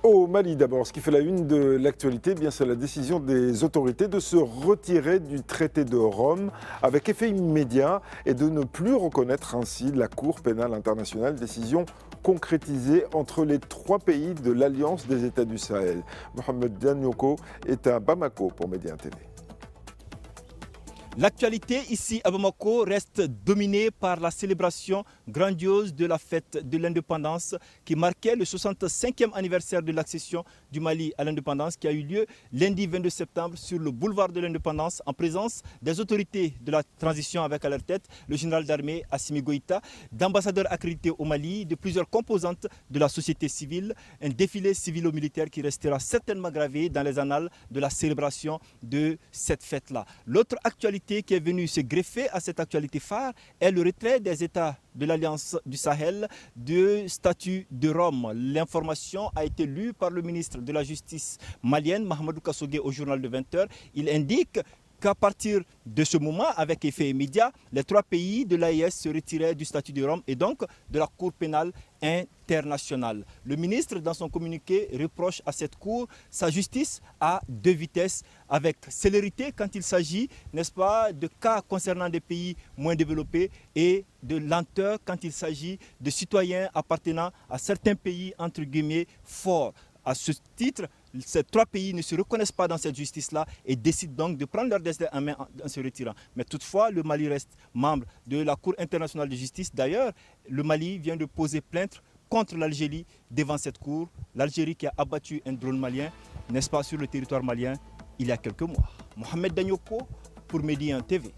Au Mali d'abord, ce qui fait la une de l'actualité, eh bien c'est la décision des autorités de se retirer du traité de Rome avec effet immédiat et de ne plus reconnaître ainsi la Cour pénale internationale, décision concrétisée entre les trois pays de l'Alliance des États du Sahel. Mohamed Danyoko est à Bamako pour Média TV. L'actualité ici à Bamako reste dominée par la célébration grandiose de la fête de l'indépendance qui marquait le 65e anniversaire de l'accession du Mali à l'indépendance qui a eu lieu lundi 22 septembre sur le boulevard de l'indépendance en présence des autorités de la transition avec à leur tête le général d'armée Assimi Goïta, d'ambassadeurs accrédités au Mali, de plusieurs composantes de la société civile, un défilé civilo-militaire qui restera certainement gravé dans les annales de la célébration de cette fête-là. L'autre actualité qui est venue se greffer à cette actualité phare est le retrait des États de l'Alliance du Sahel du statut de Rome. L'information a été lue par le ministre de la Justice malienne, Mahamadou Kassogué, au journal de 20h. Il indique qu'à partir de ce moment, avec effet immédiat, les trois pays de l'AES se retiraient du statut de Rome et donc de la Cour pénale internationale. Le ministre, dans son communiqué, reproche à cette Cour sa justice à deux vitesses, avec célérité quand il s'agit, n'est-ce pas, de cas concernant des pays moins développés et de lenteur quand il s'agit de citoyens appartenant à certains pays, entre guillemets, forts. À ce titre, ces trois pays ne se reconnaissent pas dans cette justice-là et décident donc de prendre leur destin en main en se retirant. Mais toutefois, le Mali reste membre de la Cour internationale de justice. D'ailleurs, le Mali vient de poser plainte contre l'Algérie devant cette cour. L'Algérie qui a abattu un drone malien, n'est-ce pas, sur le territoire malien il y a quelques mois. Mohamed Danyoko pour Média TV.